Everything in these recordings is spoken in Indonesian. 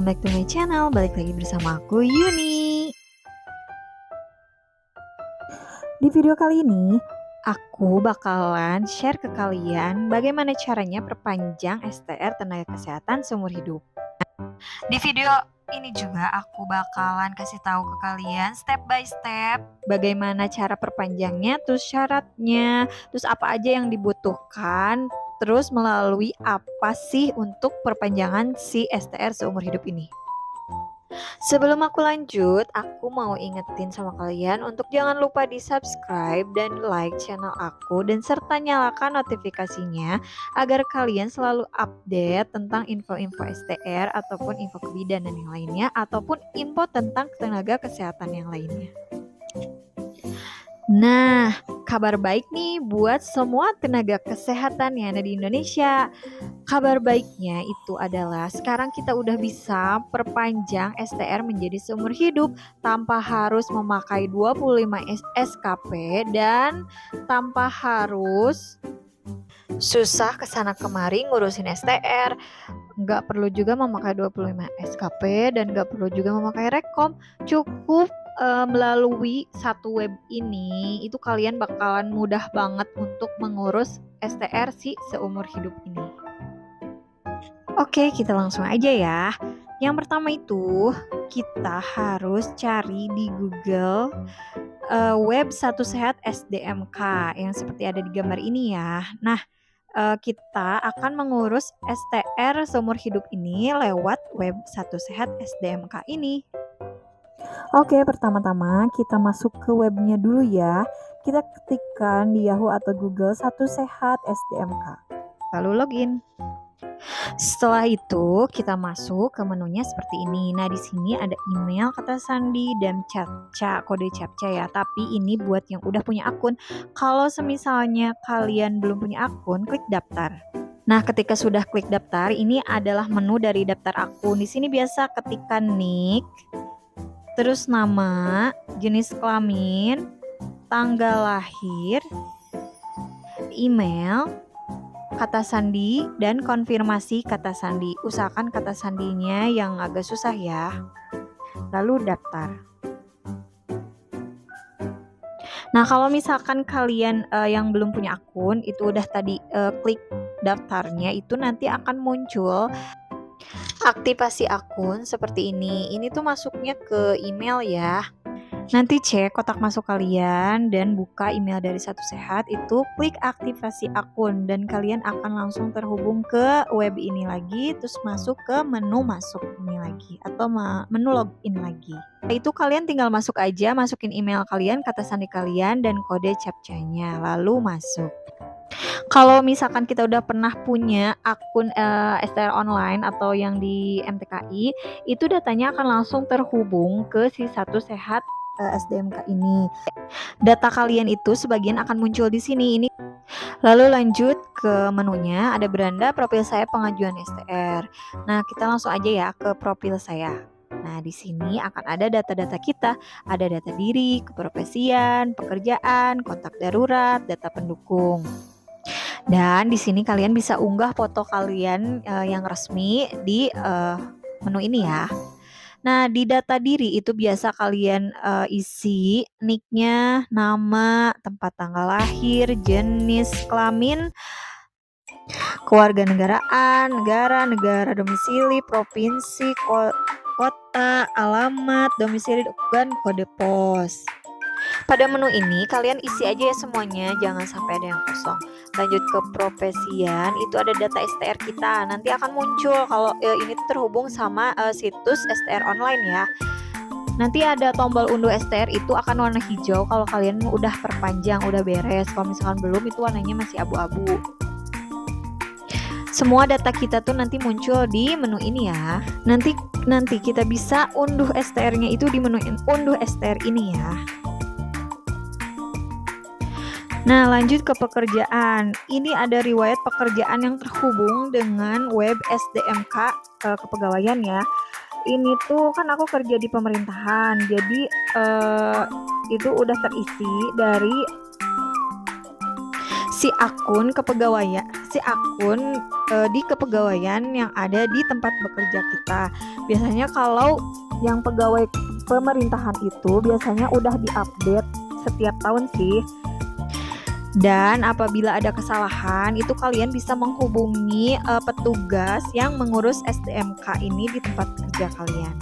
welcome back to my channel. Balik lagi bersama aku, Yuni. Di video kali ini, aku bakalan share ke kalian bagaimana caranya perpanjang STR tenaga kesehatan seumur hidup. Di video ini juga aku bakalan kasih tahu ke kalian step by step bagaimana cara perpanjangnya, terus syaratnya, terus apa aja yang dibutuhkan, terus melalui apa sih untuk perpanjangan si STR seumur hidup ini. Sebelum aku lanjut, aku mau ingetin sama kalian untuk jangan lupa di subscribe dan like channel aku dan serta nyalakan notifikasinya agar kalian selalu update tentang info-info STR ataupun info kebidanan yang lainnya ataupun info tentang tenaga kesehatan yang lainnya. Nah, kabar baik nih buat semua tenaga kesehatan yang ada di Indonesia. Kabar baiknya itu adalah sekarang kita udah bisa perpanjang STR menjadi seumur hidup tanpa harus memakai 25 SKP dan tanpa harus susah kesana kemari ngurusin STR. Nggak perlu juga memakai 25 SKP dan nggak perlu juga memakai rekom. Cukup melalui satu web ini itu kalian bakalan mudah banget untuk mengurus STR si seumur hidup ini. Oke, kita langsung aja ya. Yang pertama itu kita harus cari di Google web Satu Sehat SDMK yang seperti ada di gambar ini ya. Nah, kita akan mengurus STR seumur hidup ini lewat web Satu Sehat SDMK ini. Oke, pertama-tama kita masuk ke webnya dulu ya. Kita ketikkan di Yahoo atau Google Satu Sehat SDMK. Lalu login. Setelah itu kita masuk ke menunya seperti ini. Nah, di sini ada email, kata sandi, dan captcha, kode captcha ya. Tapi ini buat yang udah punya akun. Kalau semisalnya kalian belum punya akun, klik daftar. Nah, ketika sudah klik daftar, ini adalah menu dari daftar akun. Di sini biasa ketikkan nick, terus nama, jenis kelamin, tanggal lahir, email, kata sandi, dan konfirmasi kata sandi. Usahakan kata sandinya yang agak susah ya. Lalu daftar. Nah, kalau misalkan kalian yang belum punya akun, itu udah tadi klik daftarnya, itu nanti akan muncul aktivasi akun seperti ini. Ini tuh masuknya ke email ya. Nanti cek kotak masuk kalian dan buka email dari Satu Sehat, itu klik aktivasi akun dan kalian akan langsung terhubung ke web ini lagi, terus masuk ke menu masuk ini lagi atau menu login lagi. Itu kalian tinggal masuk aja, masukin email kalian, kata sandi kalian, dan kode captcha-nya, lalu masuk. Kalau misalkan kita udah pernah punya akun STR online atau yang di MTKI, itu datanya akan langsung terhubung ke si Satu Sehat SDMK ini. Data kalian itu sebagian akan muncul di sini. Ini lalu lanjut ke menunya, ada beranda profil saya pengajuan STR. Nah, kita langsung aja ya ke profil saya. Nah, di sini akan ada data-data kita, ada data diri, keprofesian, pekerjaan, kontak darurat, data pendukung. Dan di sini kalian bisa unggah foto kalian yang resmi di menu ini ya. Nah, di data diri itu biasa kalian isi nicknya, nama, tempat tanggal lahir, jenis kelamin, kewarganegaraan, negara domisili, provinsi, kota, alamat, domisili, dan kode pos. Pada menu ini kalian isi aja ya semuanya, jangan sampai ada yang kosong. Lanjut ke profesian, itu ada data STR kita. Nanti akan muncul kalau ini terhubung sama situs STR online ya. Nanti ada tombol unduh STR, itu akan warna hijau kalau kalian udah perpanjang, udah beres. Kalau misalkan belum, itu warnanya masih abu-abu. Semua data kita tuh nanti muncul di menu ini ya. Nanti kita bisa unduh STR-nya itu di menu unduh STR ini ya. Nah, lanjut ke pekerjaan. Ini ada riwayat pekerjaan yang terhubung dengan web SDMK kepegawaian ya. Ini tuh kan aku kerja di pemerintahan, jadi itu udah terisi dari si akun di kepegawaian yang ada di tempat bekerja kita. Biasanya kalau yang pegawai pemerintahan itu biasanya udah diupdate setiap tahun sih. Dan apabila ada kesalahan, itu kalian bisa menghubungi petugas yang mengurus STMK ini di tempat kerja kalian.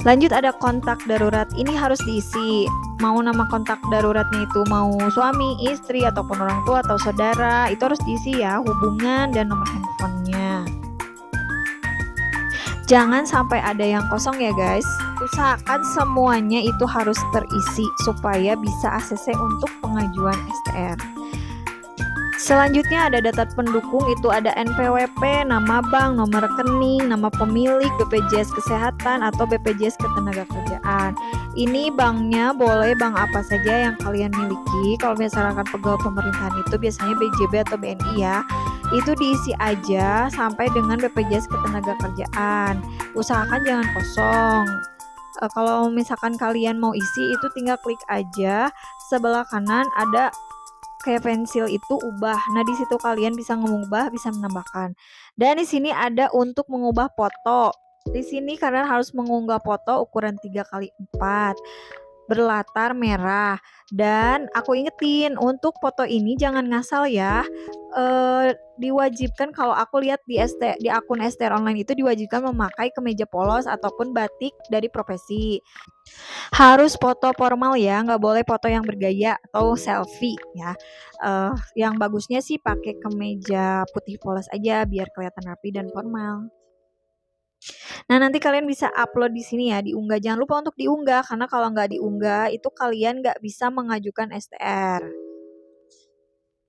Lanjut, ada kontak darurat. Ini harus diisi. Mau nama kontak daruratnya itu mau suami, istri, ataupun orang tua atau saudara, itu harus diisi ya, hubungan dan nomor handphonenya. Jangan sampai ada yang kosong ya guys. Usahakan semuanya itu harus terisi supaya bisa ACC untuk pengajuan STR. Selanjutnya ada data pendukung, itu ada NPWP, nama bank, nomor rekening, nama pemilik, BPJS Kesehatan atau BPJS Ketenagakerjaan. Ini banknya boleh bank apa saja yang kalian miliki. Kalau misalkan pegawai pemerintahan itu biasanya BJB atau BNI ya. Itu diisi aja sampai dengan BPJS Ketenagakerjaan. Usahakan jangan kosong. Kalau misalkan kalian mau isi itu tinggal klik aja sebelah kanan ada kayak pensil itu ubah. Nah, di situ kalian bisa mengubah, bisa menambahkan. Dan di sini ada untuk mengubah foto. Di sini kalian harus mengunggah foto ukuran 3x4 berlatar merah. Dan aku ingetin untuk foto ini jangan ngasal ya. Diwajibkan kalau aku lihat di akun STR online itu diwajibkan memakai kemeja polos ataupun batik dari profesi. Harus foto formal ya, nggak boleh foto yang bergaya atau selfie ya. Yang bagusnya sih pakai kemeja putih polos aja biar kelihatan rapi dan formal. Nah, nanti kalian bisa upload di sini ya, diunggah. Jangan lupa untuk diunggah karena kalau nggak diunggah itu kalian nggak bisa mengajukan STR.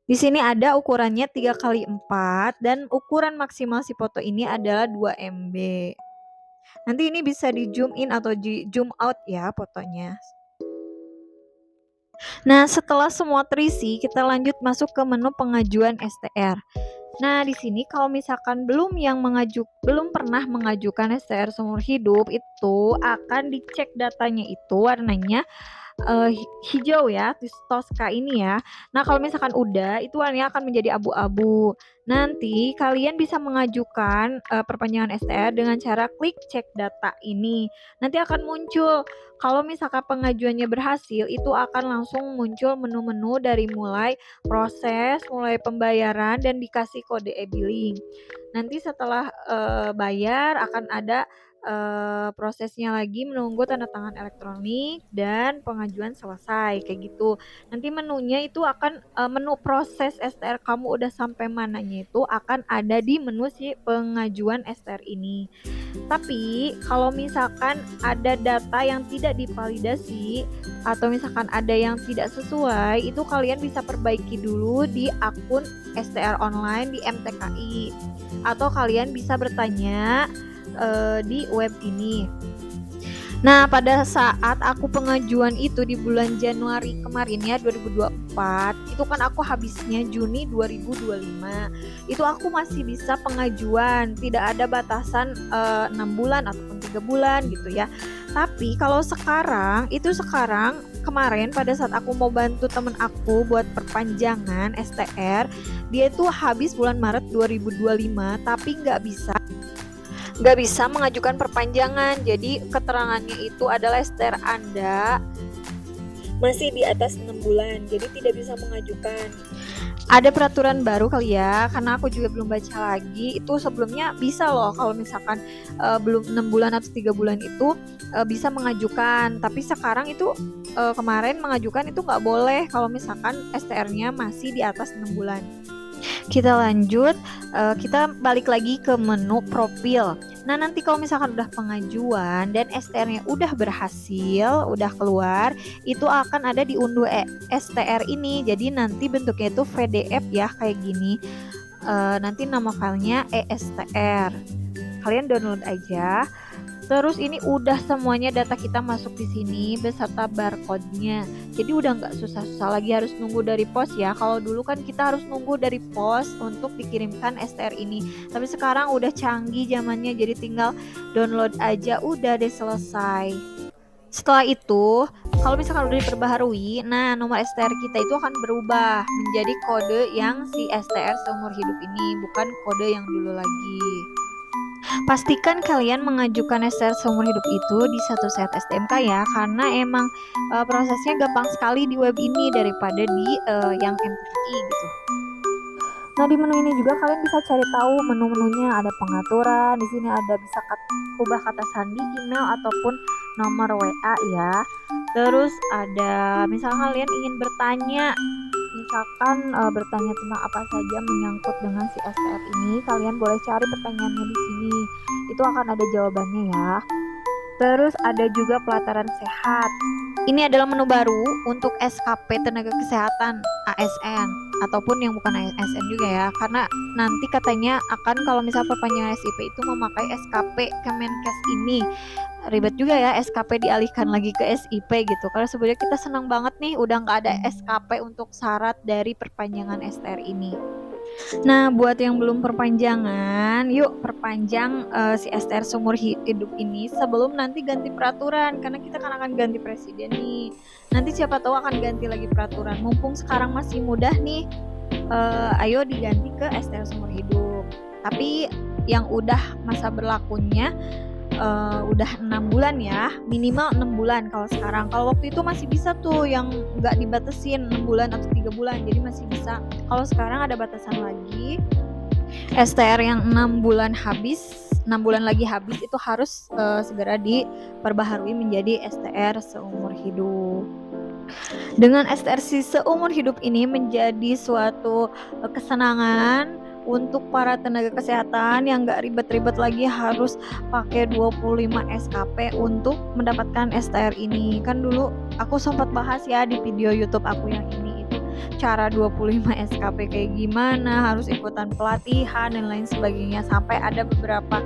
Di sini ada ukurannya 3x4 dan ukuran maksimal si foto ini adalah 2 MB. Nanti ini bisa di zoom in atau di zoom out ya fotonya. Nah, setelah semua terisi, kita lanjut masuk ke menu pengajuan STR. Nah, di sini kalau misalkan belum pernah mengajukan STR seumur hidup, itu akan dicek datanya itu warnanya hijau ya, Toska ini ya. Nah, kalau misalkan udah, itu warnanya akan menjadi abu-abu. Nanti kalian bisa mengajukan perpanjangan STR dengan cara klik cek data ini. Nanti akan muncul, kalau misalkan pengajuannya berhasil, itu akan langsung muncul menu-menu dari mulai proses, mulai pembayaran, dan dikasih kode e-billing. Nanti setelah bayar akan ada prosesnya lagi, menunggu tanda tangan elektronik dan pengajuan selesai kayak gitu. Nanti menunya itu akan menu proses STR kamu udah sampai mananya itu akan ada di menu si pengajuan STR ini. Tapi kalau misalkan ada data yang tidak divalidasi atau misalkan ada yang tidak sesuai, itu kalian bisa perbaiki dulu di akun STR online di MTKI atau kalian bisa bertanya di web ini. Nah, pada saat aku pengajuan itu di bulan Januari kemarin ya 2024, itu kan aku habisnya Juni 2025. Itu aku masih bisa pengajuan, tidak ada batasan 6 bulan ataupun 3 bulan gitu ya. Tapi kalau sekarang kemarin pada saat aku mau bantu temen aku buat perpanjangan STR, dia itu habis bulan Maret 2025 tapi nggak bisa mengajukan perpanjangan. Jadi keterangannya itu adalah STR Anda masih di atas 6 bulan, jadi tidak bisa mengajukan. Ada peraturan baru kali ya, karena aku juga belum baca lagi. Itu sebelumnya bisa loh kalau misalkan belum 6 bulan atau 3 bulan itu bisa mengajukan. Tapi sekarang itu kemarin mengajukan itu nggak boleh kalau misalkan STR-nya masih di atas 6 bulan. Kita lanjut, kita balik lagi ke menu profil. Nah, nanti kalau misalkan udah pengajuan dan STR-nya udah berhasil, udah keluar, itu akan ada diunduh STR ini. Jadi nanti bentuknya itu PDF ya, kayak gini. Nanti nama filenya ESTR. Kalian download aja. Terus ini udah semuanya data kita masuk di sini beserta barcode-nya. Jadi udah nggak susah-susah lagi harus nunggu dari pos ya. Kalau dulu kan kita harus nunggu dari pos untuk dikirimkan STR ini. Tapi sekarang udah canggih zamannya, jadi tinggal download aja, udah deh selesai. Setelah itu, kalau misalkan udah diperbaharui, nah nomor STR kita itu akan berubah menjadi kode yang si STR seumur hidup ini, bukan kode yang dulu lagi. Pastikan kalian mengajukan STR seumur hidup itu di satu set STMK ya, karena emang prosesnya gampang sekali di web ini daripada di yang MTTI gitu. Nah, di menu ini juga kalian bisa cari tahu menu-menunya, ada pengaturan, di sini ada bisa ubah kata sandi, email ataupun nomor WA ya. Terus ada misalnya kalian ingin bertanya, misalkan bertanya tentang apa saja menyangkut dengan si STR ini, kalian boleh cari pertanyaannya di sini. Itu akan ada jawabannya ya. Terus ada juga pelataran sehat. Ini adalah menu baru untuk SKP tenaga kesehatan ASN ataupun yang bukan ASN juga ya, karena nanti katanya akan kalau misal perpanjangan SIP itu memakai SKP Kemenkes ini. Ribet juga ya SKP dialihkan lagi ke SIP gitu, karena sebenarnya kita senang banget nih udah nggak ada SKP untuk syarat dari perpanjangan STR ini. Nah, buat yang belum perpanjangan, yuk perpanjang si STR seumur hidup ini sebelum nanti ganti peraturan, karena kita kan akan ganti presiden nih. Nanti siapa tahu akan ganti lagi peraturan. Mumpung sekarang masih mudah nih, ayo diganti ke STR seumur hidup. Tapi yang udah masa berlakunya udah 6 bulan ya, minimal 6 bulan kalau sekarang. Kalau waktu itu masih bisa tuh yang nggak dibatesin 6 bulan atau 3 bulan, jadi masih bisa. Kalau sekarang ada batasan lagi, STR yang 6 bulan habis, 6 bulan lagi habis itu harus segera diperbaharui menjadi STR seumur hidup. Dengan STR seumur hidup ini menjadi suatu kesenangan untuk para tenaga kesehatan yang gak ribet-ribet lagi harus pakai 25 SKP untuk mendapatkan STR ini. Kan dulu aku sempat bahas ya di video YouTube aku yang ini, itu cara 25 SKP kayak gimana, harus ikutan pelatihan dan lain sebagainya, sampai ada beberapa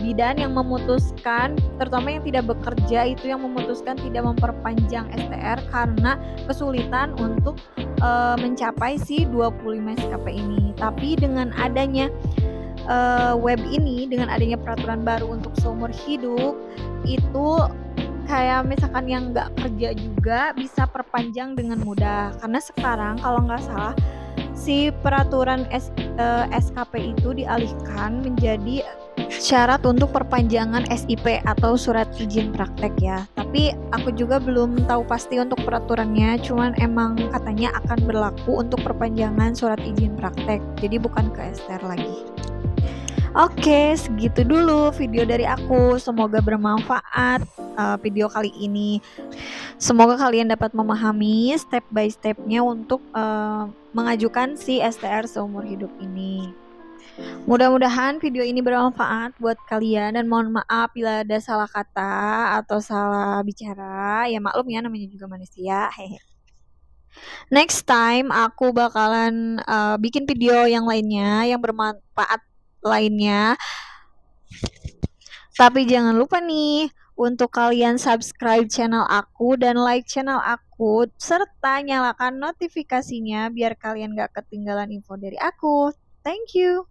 bidan yang memutuskan, terutama yang tidak bekerja itu yang memutuskan tidak memperpanjang STR karena kesulitan untuk mencapai si 25 SKP ini. Tapi dengan adanya web ini, dengan adanya peraturan baru untuk seumur hidup, itu kayak misalkan yang nggak kerja juga bisa perpanjang dengan mudah. Karena sekarang kalau nggak salah si peraturan SKP itu dialihkan menjadi syarat untuk perpanjangan SIP atau surat izin praktek ya. Tapi aku juga belum tahu pasti untuk peraturannya, cuman emang katanya akan berlaku untuk perpanjangan surat izin praktek, jadi bukan ke STR lagi. Oke, segitu dulu video dari aku. Semoga bermanfaat video kali ini. Semoga kalian dapat memahami step by stepnya untuk mengajukan si STR seumur hidup ini. Mudah-mudahan video ini bermanfaat buat kalian, dan mohon maaf bila ada salah kata atau salah bicara. Ya maklum ya, namanya juga manusia. Hehe. Next time aku bakalan bikin video yang lainnya yang bermanfaat lainnya. Tapi jangan lupa nih untuk kalian subscribe channel aku dan like channel aku, serta nyalakan notifikasinya biar kalian gak ketinggalan info dari aku. Thank you.